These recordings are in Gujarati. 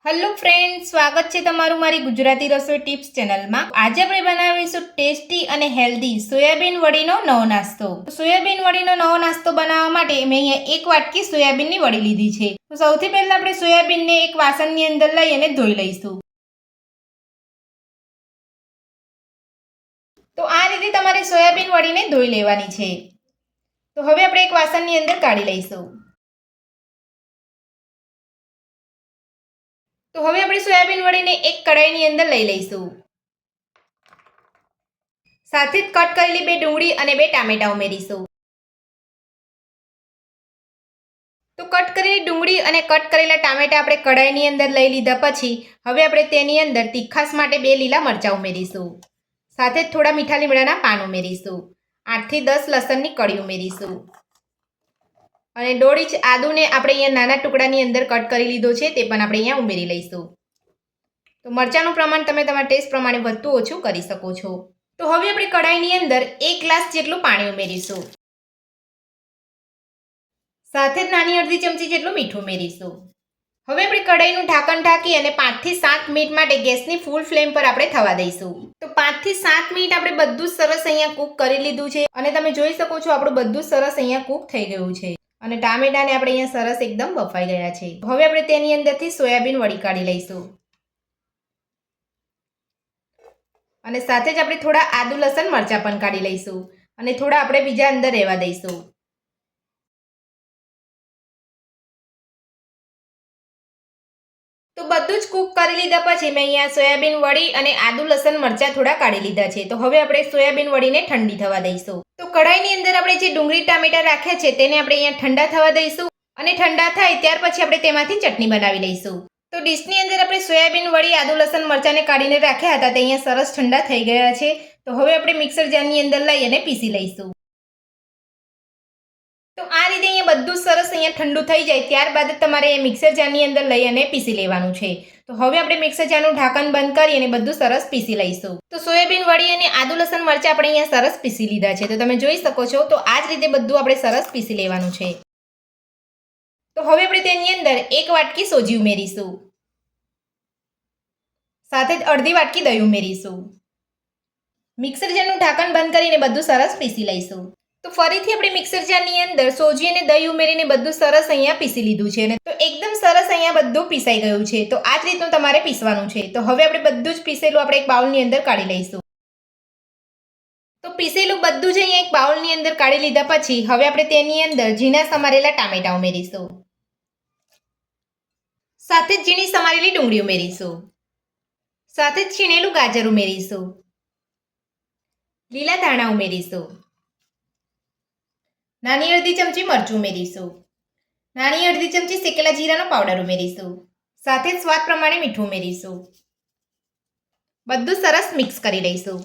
હેલો ફ્રેન્ડ, સ્વાગત છે તમારું મારી ગુજરાતી રસોઈ ટિપ્સ ચેનલમાં। આજે આપણે બનાવીશું ટેસ્ટી અને હેલ્ધી સોયાબીન વડીનો નવો નાસ્તો। સોયાબીન વડીનો નવો નાસ્તો બનાવવા માટે મેં અહીંયા એક વાટકી સોયાબીનની વડી લીધી છે। તો સૌથી પહેલા આપણે સોયાબીનને એક વાસણની અંદર લઈ અને ધોઈ લઈશું। તો આ રીતે તમારે સોયાબીન વડીને ધોઈ લેવાની છે। તો હવે આપણે એક વાસણની અંદર કાઢી લઈશું। તો હવે આપણે સોયાબીન વડીને એક કઢાઈની અંદર લઈ લઈશું। સાથે જ કટ કરેલી 2 ડુંગળી અને 2 ટામેટા ઉમેરીશું। તો કટ કરેલી ડુંગળી અને કટ કરેલા ટામેટા આપણે કઢાઈની અંદર લઈ લીધા પછી હવે આપણે તેની અંદર તીખાસ માટે 2 લીલા મરચાં ઉમેરીશું। સાથે જ થોડા મીઠા લીમડાના પાન ઉમેરીશું। 8 થી 10 લસણની કળી ઉમેરીશું અને 1.5 ઇંચ આદુને આપણે અહીંયા નાના ટુકડાની અંદર કટ કરી લીધો છે, તે પણ આપણે અહીંયા ઉમેરી લઈશું। તો મરચાંનું પ્રમાણ તમે તમારા ટેસ્ટ પ્રમાણે વધતું ઓછું કરી શકો છો। તો હવે આપણે કઢાઈની અંદર 1 ગ્લાસ જેટલું પાણી ઉમેરીશું। સાથે જ નાની અડધી ચમચી જેટલું મીઠું ઉમેરીશું। હવે આપણે કઢાઈનું ઢાંકણ ઢાંકી અને 5 થી 7 મિનિટ માટે ગેસની ફૂલ ફ્લેમ પર આપણે થવા દઈશું। તો 5 થી 7 મિનિટ આપણે બધું જ સરસ અહીંયા કૂક કરી લીધું છે અને તમે જોઈ શકો છો આપણું બધું જ સરસ અહીંયા કૂક થઈ ગયું છે અને ટામેટાને આપણે અહીંયા સરસ એકદમ બફાઈ ગયા છે। હવે આપણે તેની અંદરથી સોયાબીન વડી કાઢી લઈશું અને સાથે જ આપણે થોડા આદુ લસણ મરચાં પણ કાઢી લઈશું અને થોડા આપણે બીજા અંદર રહેવા દઈશું। તો બધું જ કૂક કરી લીધા પછી મેં અહીંયા સોયાબીન વડી અને આદુ લસણ મરચાં થોડા કાઢી લીધા છે। તો હવે આપણે સોયાબીન વડીને ઠંડી થવા દઈશું। તો કઢાઈની અંદર આપણે જે ડુંગળી ટામેટા રાખ્યા છે તેને આપણે અહીંયા ઠંડા થવા દઈશું અને ઠંડા થાય ત્યાર પછી આપણે તેમાંથી ચટણી બનાવી લઈશું। તો ડીશની અંદર આપણે સોયાબીન વડી આદુ લસણ મરચાંને કાઢીને રાખ્યા હતા તે અહીંયા સરસ ઠંડા થઈ ગયા છે। તો હવે આપણે મિક્સર જારની અંદર લઈ અને પીસી લઈશું। તો આ રીતે અહીંયા બધું સરસ અહીંયા ઠંડુ થઈ જાય ત્યારબાદ તમારે મિક્સર જારની અંદર લઈ અને પીસી લેવાનું છે। તો હવે આપણે મિક્સર જારનું ઢાંકણ બંધ કરી અને બધું સરસ પીસી લઈશું। તો સોયાબીન વડી અને આદુ લસણ મરચાં આપણે અહીંયા સરસ પીસી લીધા છે। તો તમે જોઈ શકો છો તો આ જ રીતે બધું આપણે સરસ પીસી લેવાનું છે। તો હવે આપણે તેની અંદર 1 વાટકી સોજી ઉમેરીશું। સાથે જ અડધી વાટકી દહીં ઉમેરીશું। મિક્સર જારનું ઢાંકણ બંધ કરીને બધું સરસ પીસી લઈશું। તો ફરીથી આપણે મિક્સર જારની અંદર સોજી અને દહીં ઉમેરીને બધું સરસ અહીંયા પીસી લીધું છે તો એકદમ સરસ અહીંયા બધું પીસાઈ ગયું છે। તો આ જ રીતનું તમારે પીસવાનું છે। તો હવે આપણે બધું જ પીસેલું આપણે એક બાઉલની અંદર કાઢી લઈશું। તો પીસેલું બધું જ અહીંયા એક બાઉલની અંદર કાઢી લીધા પછી હવે આપણે તેની અંદર ઝીણા સમારેલા ટામેટા ઉમેરીશું। સાથે જ ઝીણી સમારેલી ડુંગળી ઉમેરીશું। સાથે જ છીણેલું ગાજર ઉમેરીશું। લીલા ધાણા ઉમેરીશું। નાની અડધી ચમચી મરચું ઉમેરીશું। નાની અડધી ચમચી શેકેલા જીરાનો પાવડર ઉમેરીશું। સાથે જ સ્વાદ પ્રમાણે મીઠું ઉમેરીશું। બધું સરસ મિક્સ કરી લઈશું।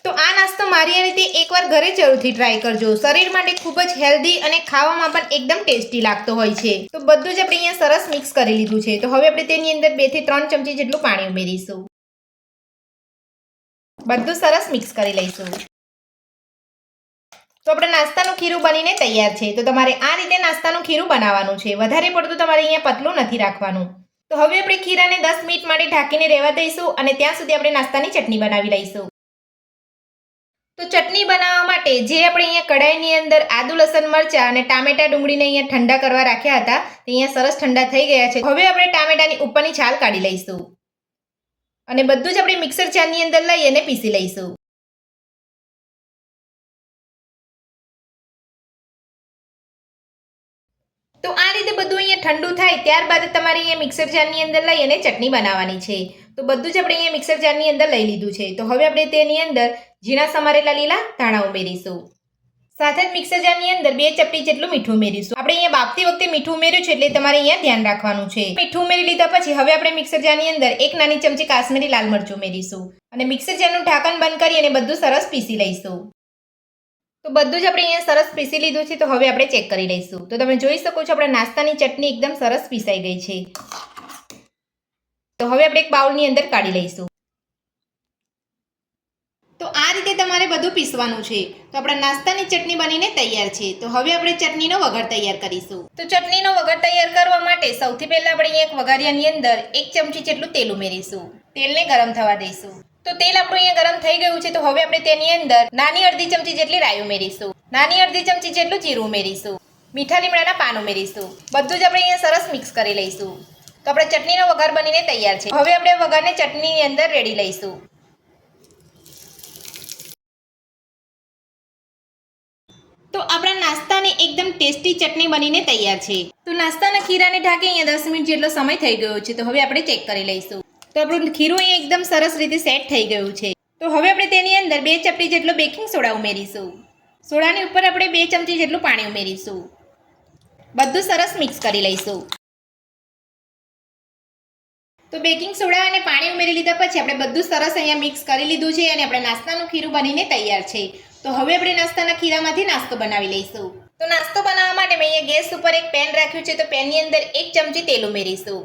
તો આ નાસ્તો મારી આ રીતે એકવાર ઘરે જરૂરથી ટ્રાય કરજો। શરીર માટે ખૂબ જ હેલ્ધી અને ખાવામાં પણ એકદમ ટેસ્ટી લાગતો હોય છે। તો બધું જ આપણે અહીંયા સરસ મિક્સ કરી લીધું છે। તો હવે આપણે તેની અંદર 2 થી 3 ચમચી જેટલું પાણી ઉમેરીશું। બધું સરસ મિક્સ કરી લઈશું। તો આપણે નાસ્તાનું ખીરું બનીને તૈયાર છે। તો તમારે આ રીતે નાસ્તાનું ખીરું બનાવવાનું છે। વધારે પડતું તમારે અહીંયા પતલું નથી રાખવાનું। તો હવે આપણે ખીરાને 10 મિનિટ માટે ઢાંકીને રહેવા દઈશું અને ત્યાં સુધી આપણે નાસ્તાની ચટણી બનાવી લઈશું। તો ચટણી બનાવવા માટે જે આપણે અહીંયા કઢાઈની અંદર આદુ લસણ મરચાં અને ટામેટા ડુંગળીને અહીંયા ઠંડા કરવા રાખ્યા હતા તે અહીંયા સરસ ઠંડા થઈ ગયા છે। હવે આપણે ટામેટાની ઉપરની છાલ કાઢી લઈશું અને બધું જ આપણે મિક્સર જારની અંદર લઈ અને પીસી લઈશું। તો આ રીતે બધું અહીંયા ઠંડુ થાય ત્યારબાદ તમારે અહીંયા મિક્સર જારની અંદર લઈ અને ચટણી બનાવવાની છે। તો બધું જ આપણે અહીંયા મિક્સર જારની અંદર લઈ લીધું છે। તો હવે આપણે તેની અંદર ઝીણા સમારેલા લીલા ધાણા ઉમેરીશું। સાથે જ મિક્સર જારની અંદર 2 ચપટી જેટલું મીઠું ઉમેરીશું। આપણે અહીંયા બાફતી વખતે મીઠું ઉમેર્યું છે એટલે તમારે અહીંયા ધ્યાન રાખવાનું છે। મીઠું ઉમેરી લીધા પછી હવે આપણે મિક્સર જારની અંદર 1 નાની ચમચી કાશ્મીરી લાલ મરચું ઉમેરીશું અને મિક્સર જારનું ઢાંકણ બંધ કરી અને બધું સરસ પીસી લઈશું। તો બધું જ આપણે અહીંયા સરસ પીસી લીધું છે। તો હવે આપણે ચેક કરી લઈશું। તો તમે જોઈ શકો છો આપણા નાસ્તાની ચટણી એકદમ સરસ પીસાઈ ગઈ છે। તો હવે આપણે એક બાઉલની અંદર કાઢી લઈશું। તો આ રીતે તમારે બધું પીસવાનું છે। તો આપણા નાસ્તાની ચટણી બનીને તૈયાર છે। તો હવે આપણે ચટણીનો વઘાર તૈયાર કરીશું। તો ચટણીનો વઘાર તૈયાર માટે સૌથી પહેલાં આપણે અહીંયા એક વઘારિયાની અંદર 1 ચમચી જેટલું તેલ ઉમેરીશું. તેલને ગરમ થવા દઈશું. તો તેલ આપણું અહીંયા ગરમ થઈ ગયું છે. તો હવે આપણે તેની અંદર નાની અડધી ચમચી જેટલી રાઈ ઉમેરીશું. નાની અડધી ચમચી જેટલું જીરું ઉમેરીશું. મીઠા લીમડાના પાન ઉમેરીશું. બધું જ આપણે અહીંયા સરસ મિક્સ કરી લઈશું. તો આપણે ચટણીનો વઘાર બનીને તૈયાર છે. હવે આપણે વઘારને ચટણીની અંદર રેડી લઈશું. તો આપણા નાસ્તાની એકદમ ટેસ્ટી ચટણી બનીને તૈયાર છે. તો નાસ્તાના ખીરાને ઢાંકી અહીંયા 10 મિનિટ જેટલો સમય થઈ ગયો છે. તો હવે આપણે ચેક કરી લઈશું. તો આપણું ખીરું અહીંયા એકદમ સરસ રીતે સેટ થઈ ગયું છે. તો હવે આપણે તેની અંદર 2 ચપટી જેટલો બેકિંગ સોડા ઉમેરીશું. સોડાની ઉપર આપણે 2 ચમચી જેટલું પાણી ઉમેરીશું. બધું સરસ મિક્સ કરી લઈશું. તો બેકિંગ સોડા અને પાણી ઉમેરી લીધા પછી આપણે બધું સરસ અહીંયા મિક્સ કરી લીધું છે અને આપણે નાસ્તાનું ખીરું બનીને તૈયાર છે. તો હવે આપણે નાસ્તાના ખીરામાંથી નાસ્તો બનાવી લઈશું. તો નાસ્તો બનાવવા માટે મેં અહીંયા ગેસ ઉપર એક પેન રાખ્યું છે. તો પેનની અંદર 1 ચમચી તેલ ઉમેરીશું.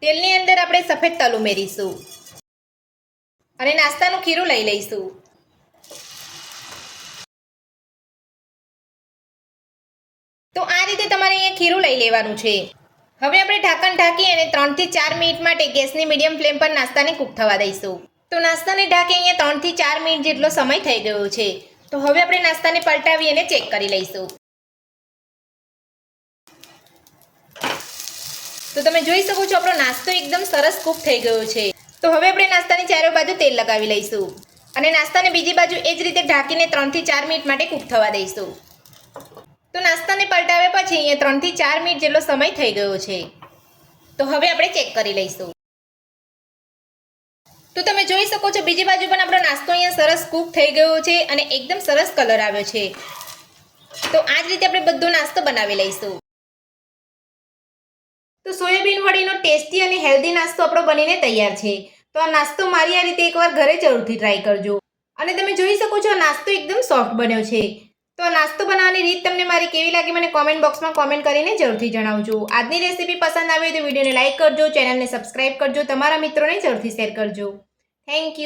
તેલની અંદર આપણે સફેદ તલ ઉમેરીશું અને નાસ્તાનું ખીરું લઈ લઈશું. તો આ રીતે તમારે અહીંયા ખીરું લઈ લેવાનું છે. હવે આપણે ઢાંકણ ઢાંકી અને 3 થી 4 મિનિટ માટે ગેસની મીડિયમ ફ્લેમ પર નાસ્તાને કૂક થવા દઈશું. તો નાસ્તાને ઢાંકી અહીંયા 3 થી 4 મિનિટ જેટલો સમય થઈ ગયો છે. તો હવે આપણે નાસ્તાને પલટાવી અને ચેક કરી લઈશું. તો તમે જોઈ શકો છો આપણો નાસ્તો એકદમ સરસ કૂક થઈ ગયો છે. તો હવે આપણે નાસ્તાની ચારે બાજુ તેલ લગાવી લઈશું અને નાસ્તાને બીજી બાજુ એ જ રીતે ઢાંકીને 3 થી 4 મિનિટ માટે કૂક થવા દઈશું. તો નાસ્તાને પલટાવ્યા પછી અહીંયા 3 થી 4 મિનિટ જેટલો સમય થઈ ગયો છે. તો હવે આપણે ચેક કરી લઈશું. તો તમે જોઈ શકો છો બીજી બાજુ પણ આપણો નાસ્તો અહીંયા સરસ કૂક થઈ ગયો છે અને એકદમ સરસ કલર આવ્યો છે. તો આ જ રીતે આપણે બધો નાસ્તો બનાવી લઈશું. તો સોયાબીન વડીનો ટેસ્ટી અને હેલ્ધી નાસ્તો આપણો બનીને તૈયાર છે. તો આ નાસ્તો મારી આ રીતે એકવાર ઘરે જરૂરથી ટ્રાય કરજો. અને તમે જોઈ શકો છો આ નાસ્તો એકદમ સોફ્ટ બન્યો છે. તો આ નાસ્તો બનાવવાની રીત તમને મારી કેવી લાગી મને કોમેન્ટ બોક્સમાં કોમેન્ટ કરીને જરૂરથી જણાવજો. આજની રેસીપી પસંદ આવી હોય તો વિડીયોને લાઇક કરજો, ચેનલને સબસ્ક્રાઇબ કરજો, તમારા મિત્રોને જરૂરથી શેર કરજો. Thank you.